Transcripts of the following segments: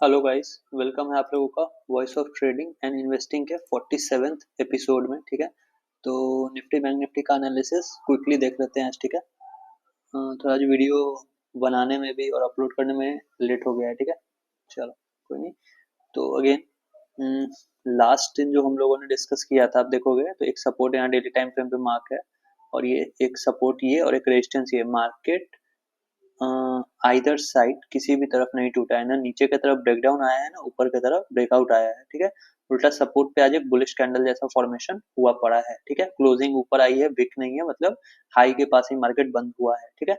Hello guys, welcome है आप लोगों का voice of trading and investing के 47th एपिसोड में। ठीक है, तो निफ्टी बैंक निफ्टी का एनालिसिस क्विकली देख लेते हैं आज। ठीक है, तो आज वीडियो बनाने में भी और अपलोड करने में लेट हो गया है। ठीक है, चलो कोई नहीं। तो अगेन लास्ट दिन जो हम लोगों ने डिस्कस किया था, आप देखोगे तो एक सपोर्ट यहाँ डेली टाइम फ्रेम पे मार्क है, और ये एक सपोर्ट ये और एक रेजिस्टेंस ये। मार्केट आइदर साइड किसी भी तरफ नहीं टूटा है, ना नीचे की तरफ ब्रेकडाउन आया है ना ऊपर की तरफ ब्रेकआउट आया है। ठीक है, उल्टा सपोर्ट पे आज एक बुलिश कैंडल जैसा फॉर्मेशन हुआ पड़ा है। ठीक है, क्लोजिंग ऊपर आई है, विक नहीं है, मतलब हाई के पास ही मार्केट बंद हुआ है। ठीक है,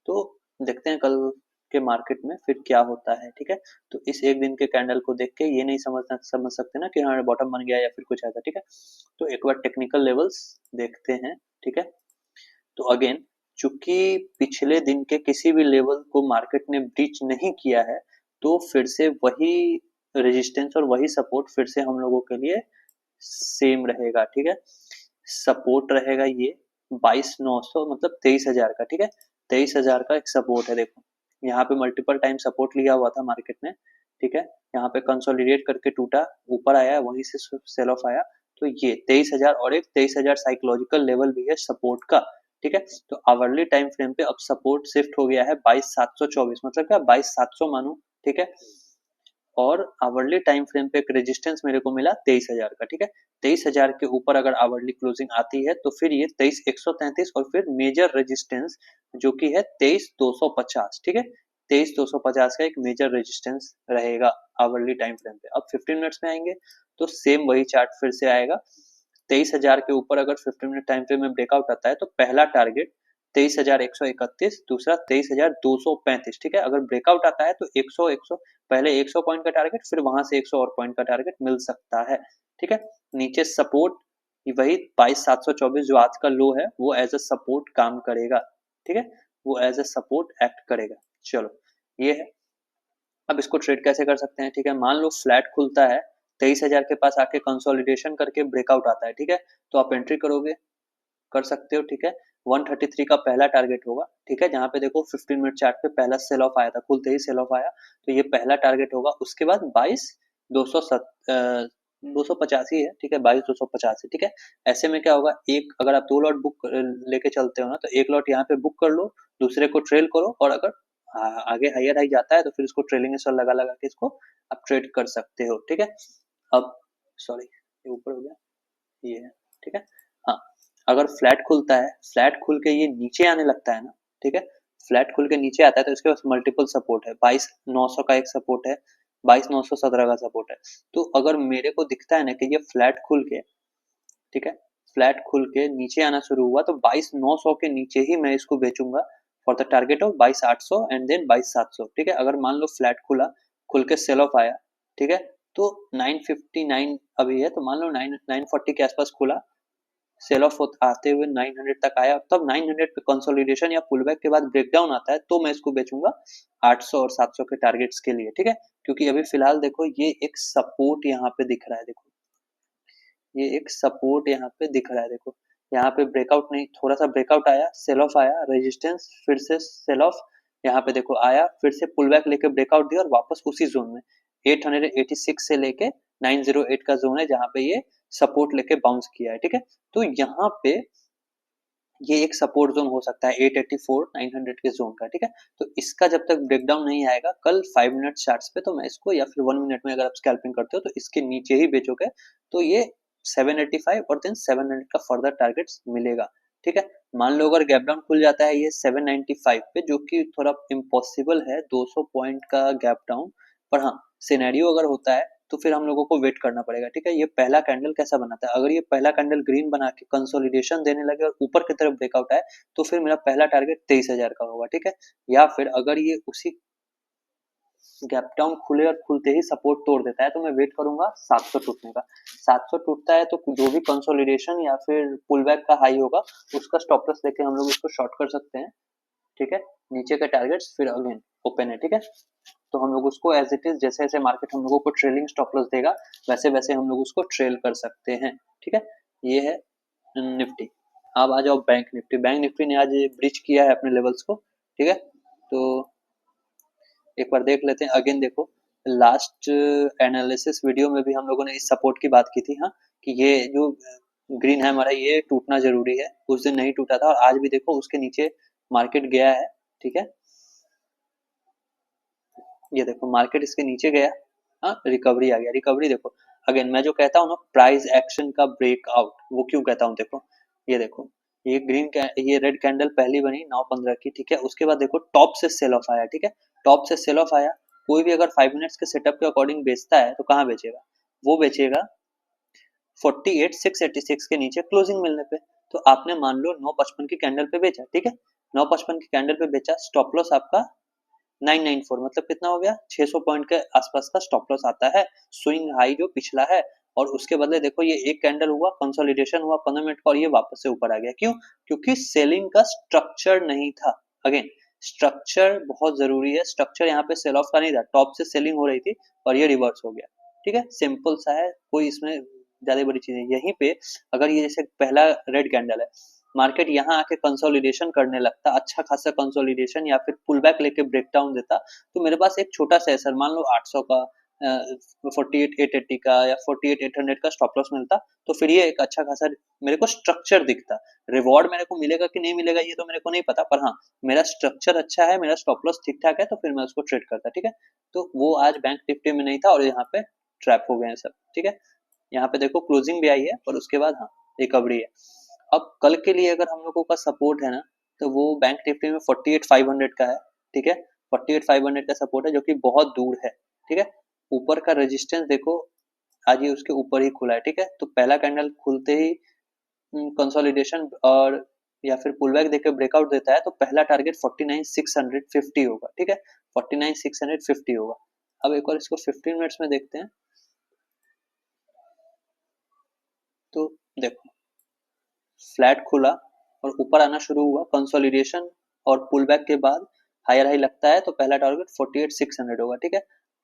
तो देखते हैं कल के मार्केट में फिर क्या होता है। ठीक है, तो इस एक दिन के कैंडल को देख के ये नहीं समझ सकते ना कि हाँ बॉटम बन गया या फिर कुछ ऐसा। ठीक है, तो एक बार टेक्निकल लेवल्स देखते हैं। ठीक है, तो अगेन चूंकि पिछले दिन के किसी भी लेवल को मार्केट ने ब्रीच नहीं किया है, तो फिर से वही रेजिस्टेंस और वही सपोर्ट फिर से हम लोगों के लिए सेम रहेगा। ठीक है, सपोर्ट रहेगा ये 22,900, मतलब 23,000 का। ठीक है, 23,000 का एक सपोर्ट है। देखो यहाँ पे मल्टीपल टाइम सपोर्ट लिया हुआ था मार्केट ने। ठीक है, यहाँ पे कंसोलिडेट करके टूटा, ऊपर आया, वहीं से सेल ऑफ आया। तो ये 23,000 और एक 23,000 साइकोलॉजिकल लेवल भी है सपोर्ट का। ठीक है, तो आवरली टाइम फ्रेम पे अब सपोर्ट शिफ्ट हो गया है 22,724, मतलब क्या 22,700 मानो। ठीक है, और आवरली टाइम फ्रेम पे एक रेजिस्टेंस मेरे को मिला 23,000 का। ठीक है, 23,000 के ऊपर अगर आवरली क्लोजिंग आती है तो फिर ये 23,133 और फिर मेजर रेजिस्टेंस जो कि है 23,250। ठीक है, 23,250 का एक मेजर रेजिस्टेंस रहेगा आवरली टाइम फ्रेम पे। अब 15 मिनट्स में आएंगे तो सेम वही चार्ट फिर से आएगा। 23,000 के ऊपर अगर 15 मिनट टाइम फ्रेम में ब्रेकआउट आता है तो पहला टारगेट 23,131, दूसरा 23,235। ठीक है, अगर ब्रेकआउट आता है तो 100 पहले 100 पॉइंट का टारगेट, फिर वहां से 100 और पॉइंट का टारगेट मिल सकता है। ठीक है, नीचे सपोर्ट वही 22,724 जो आज का लो है वो एज अ सपोर्ट काम करेगा। ठीक है, वो एज अ सपोर्ट एक्ट करेगा। चलो ये है। अब इसको ट्रेड कैसे कर सकते हैं? ठीक है, मान लो फ्लैट खुलता है, 23,000 के पास आके कंसोलिडेशन करके ब्रेकआउट आता है। ठीक है, तो आप एंट्री करोगे, कर सकते हो। ठीक है, 133 का पहला टारगेट होगा। ठीक है, जहां पे देखो 15 मिनट चार्ट पे पहला सेल ऑफ आया था, खुलते ही सेल ऑफ आया, तो ये पहला टारगेट होगा। उसके बाद 22,285 है। ठीक है, 22,285। ठीक है, ऐसे में क्या होगा, एक अगर आप दो लॉट बुक लेके चलते हो ना, तो एक लॉट यहाँ पे बुक कर लो, दूसरे को ट्रेल करो, और अगर आगे हायर हाई जाता है तो फिर इसको ट्रेलिंग स्टॉप लगा लगा के इसको आप ट्रेड कर सकते हो। ठीक है, अब सॉरी ये ऊपर हो गया, ये है। ठीक है, हाँ, अगर फ्लैट खुलता है, फ्लैट खुल के ये नीचे आने लगता है ना। ठीक है, फ्लैट खुल के नीचे आता है तो इसके पास मल्टीपल सपोर्ट है। 22,900 का एक सपोर्ट है, 22,917 का सपोर्ट है। तो अगर मेरे को दिखता है ना कि ये फ्लैट खुल के, ठीक है, फ्लैट खुल के नीचे आना शुरू हुआ, तो 22,900 के नीचे ही मैं इसको बेचूंगा for the target of 22,800 and then 22,700। ठीक है, अगर मान लो फ्लैट खुला, खुल के सेल ऑफ आया, ठीक है, तो 959 अभी है, तो मान लो 940 के आसपास खुला, सेल ऑफ आते हुए 900 तक आया, तब 900 पे कंसोलिडेशन या पुलबैक के बाद ब्रेकडाउन आता है, तो मैं इसको बेचूंगा 800 और 700 के टारगेट्स के लिए। ठीक है, क्योंकि अभी फिलहाल देखो ये एक सपोर्ट यहाँ पे दिख रहा है। देखो ये एक सपोर्ट यहाँ पे दिख रहा है। देखो यहाँ पे ब्रेकआउट नहीं, थोड़ा सा ब्रेकआउट आया, सेल ऑफ आया, रेजिस्टेंस, फिर से सेल ऑफ, यहाँ पे देखो आया, फिर से पुल बैक लेके ब्रेकआउट दिया और वापस उसी जोन में 886 से लेके 908 का जोन है जहाँ पे ये सपोर्ट लेके बाउंस किया है। ठीक है, तो यहाँ पे ये एक सपोर्ट जोन हो सकता है 884 900 के जोन का। ठीक है, तो इसका जब तक ब्रेकडाउन नहीं आएगा कल 5 मिनट चार्ट्स पे, तो मैं इसको, या फिर 1 मिनट में अगर आप स्कैल्पिंग करते हो तो इसके नीचे ही बेचोगे, तो ये 785 और देन 700 का फर्दर टारगेट्स मिलेगा। ठीक है, मान लो अगर गैप डाउन खुल जाता है ये 795 पे, जो कि थोड़ा इम्पॉसिबल है 200 पॉइंट का गैप डाउन, पर हाँ सिनेरियो अगर होता है तो फिर हम लोगों को वेट करना पड़ेगा। ठीक है, ये पहला कैंडल कैसा बनाता है, अगर ये पहला कैंडल ग्रीन बना के कंसोलिडेशन देने लगे और ऊपर की तरफ ब्रेकआउट आए, तो फिर मेरा पहला टारगेट 23,000 का होगा। ठीक है, या फिर अगर ये उसी गैप डाउन खुले और खुलते ही सपोर्ट तोड़ देता है, तो मैं वेट करूंगा 700 टूटने का। 700 टूटता है तो जो भी कंसोलिडेशन या फिर पुल बैक का हाई होगा उसका स्टॉप लॉस लेके हम लोग इसको शॉर्ट कर सकते हैं। ठीक है, नीचे के टारगेट्स फिर अगेन ओपन है। ठीक है, तो हम लोग उसको एज इट इज, जैसे जैसे मार्केट हम लोगों को ट्रेलिंग स्टॉप लॉस देगा वैसे वैसे हम लोग उसको ट्रेल कर सकते हैं। ठीक है, ये है निफ्टी। अब आ जाओ बैंक निफ्टी। बैंक निफ्टी ने आज ब्रिज किया है अपने लेवल्स को। ठीक है, तो एक बार देख लेते हैं। अगेन देखो लास्ट एनालिसिस वीडियो में भी हम लोगों ने इस सपोर्ट की बात की थी, हाँ, कि ये जो ग्रीन है हमारा, ये टूटना जरूरी है। उस दिन नहीं टूटा था और आज भी देखो उसके नीचे मार्केट गया है, ठीक है। ये देखो मार्केट इसके नीचे गया, हाँ, रिकवरी आ गया। रिकवरी देखो, अगेन मैं जो कहता हूँ ना प्राइस एक्शन का ब्रेकआउट, वो क्यों कहता हूँ देखो, ये देखो ये ये रेड कैंडल पहली बनी 9:15 की, ठीक है। उसके बाद देखो टॉप से सेल ऑफ आया, ठीक है। टॉप से सेल ऑफ आया, कोई भी अगर 5 मिनट्स के सेटअप के अकॉर्डिंग बेचता है तो कहाँ बेचेगा, वो बेचेगा 48,686 के नीचे क्लोजिंग मिलने पे। तो आपने मान लो 9:55 की कैंडल पे बेचा, ठीक है। 9:55 की कैंडल पे बेचा, स्टॉप लॉस आपका 994, मतलब कितना हो गया, 600 पॉइंट के आसपास का स्टॉप लॉस आता है, स्विंग हाई जो पिछला है। और उसके बदले देखो ये एक कैंडल हुआ, कंसोलिडेशन हुआ 15 मिनट का और ये वापस से ऊपर आ गया। क्यों? क्योंकि सेलिंग का स्ट्रक्चर नहीं था। अगेन स्ट्रक्चर बहुत जरूरी है, स्ट्रक्चर यहाँ पे सेल ऑफ का नहीं था, टॉप से सेलिंग हो रही थी और ये रिवर्स हो गया, ठीक है। सिंपल सा है, कोई इसमें ज्यादा बड़ी चीज है। यहीं पे अगर ये जैसे पहला रेड कैंडल है, मार्केट यहाँ आके कंसोलिडेशन करने लगता, अच्छा खासा कंसोलिडेशन या फिर पुल बैक लेके ब्रेकडाउन देता, तो मेरे पास एक छोटा सा सर मान लो 800 का, 48,880 का या 48,800 का स्टॉप लॉस मिलता, तो फिर ये एक अच्छा खासा मेरे को स्ट्रक्चर दिखता। रिवॉर्ड मेरे को मिलेगा कि नहीं मिलेगा ये तो मेरे को नहीं पता, पर हाँ मेरा स्ट्रक्चर अच्छा है, मेरा स्टॉप लॉस ठीक ठाक है, तो फिर मैं उसको ट्रेड करता, ठीक है। तो वो आज बैंक निफ्टी में नहीं था और यहाँ पे ट्रैप हो गए हैं सब, ठीक है। यहाँ पे देखो क्लोजिंग भी आई है और उसके बाद हाँ रिकवरी है। अब कल के लिए अगर हम लोगों का सपोर्ट है ना, तो वो बैंक निफ्टी में 48,500 का है, ठीक है। 48,500 का सपोर्ट है जो कि बहुत दूर है, ठीक है। ऊपर का रेजिस्टेंस देखो, आज ये उसके ऊपर ही खुला है, ठीक है। तो पहला कैंडल खुलते ही कंसोलिडेशन और या फिर पुल बैक देकर ब्रेकआउट देता है, तो पहला टारगेट 49,650 होगा, ठीक है। 49,650 होगा। अब एक बार इसको 15 मिनट्स में देखते हैं, तो देखो फ्लैट खुला और ऊपर आना शुरू हुआ, कंसोलिडेशन और पुल बैक के बाद हायर हाई लगता है, तो पहला टारगेट 48,600 होगा, ठीक है।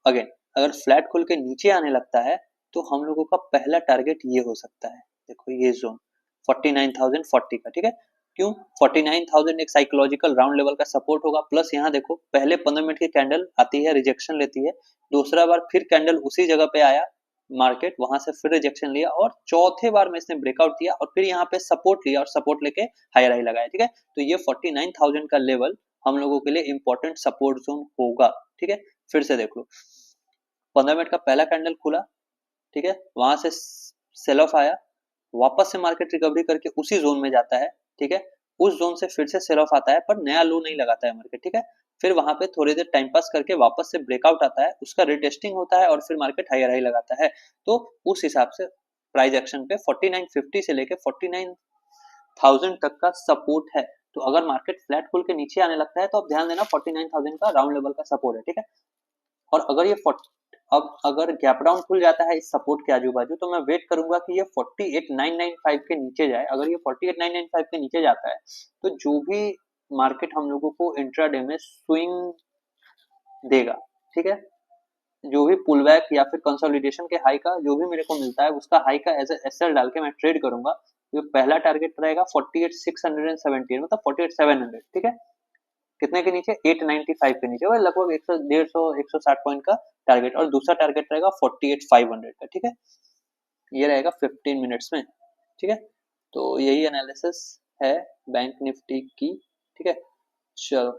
अगेन अगर फ्लैट खुल के नीचे आने लगता है, तो हम लोगों का पहला टारगेट ये हो सकता है, देखो ये जोन 49,040 का, ठीक है। क्यों? 49,000 एक साइकोलॉजिकल राउंड लेवल का सपोर्ट होगा, प्लस यहाँ देखो पहले 15 मिनट की कैंडल आती है, रिजेक्शन लेती है, दूसरा बार फिर कैंडल उसी जगह पे आया, मार्केट वहां से फिर रिजेक्शन लिया और चौथे बार में इसने ब्रेकआउट दिया और फिर यहाँ पे सपोर्ट लिया और सपोर्ट लेके हायर हाई लगाया, ठीक है। तो ये 49,000 का लेवल हम लोगों के लिए इंपॉर्टेंट सपोर्ट जोन होगा, ठीक है। फिर से देख लो, 15 मिनट का पहला कैंडल खुला, ठीक है, वहां से सेल ऑफ आया, वापस से मार्केट रिकवरी करके उसी जोन में जाता है, ठीक है। उस जोन से फिर से सेल ऑफ आता है पर नया लो नहीं लगाता है मार्केट, ठीक है। फिर वहां पे थोड़ी देर टाइम पास करके वापस से ब्रेकआउट आता है, उसका रिटेस्टिंग होता है और फिर मार्केट हायर हाई लगाता है। तो उस हिसाब से प्राइस एक्शन पे 4950 से लेके 49,000 तक का सपोर्ट है। तो अगर मार्केट फ्लैट खुल के नीचे आने लगता है तो आप ध्यान देना 49,000 का राउंड लेवल का सपोर्ट है, ठीक है। और अगर ये अब अगर गैप डाउन खुल जाता है इस सपोर्ट के आजू बाजू, तो मैं वेट करूंगा कि ये 48,995 के नीचे जाए। अगर ये 48,995 के नीचे जाता है, तो जो भी मार्केट हम लोगों को इंट्राडे में स्विंग देगा, ठीक है, जो भी पुल बैक या फिर कंसोलिडेशन के हाई का जो भी मेरे को मिलता है, उसका हाई का एज एसएल डाल के मैं ट्रेड करूंगा। जो पहला टारगेट रहेगा 48,670, मतलब 48,700, ठीक है। कितने के नीचे? 895 के नीचे, वह लगभग 100 150 160 पॉइंट का टारगेट। और दूसरा टारगेट रहेगा 48,500 का, ठीक है। ये रहेगा 15 मिनट्स में, ठीक है। तो यही एनालिसिस है बैंक निफ्टी की, ठीक है। चलो,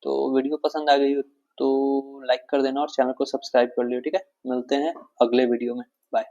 तो वीडियो पसंद आ गई हो तो लाइक कर देना और चैनल को सब्सक्राइब कर लियो, ठीक है। मिलते हैं अगले वीडियो में, बाय।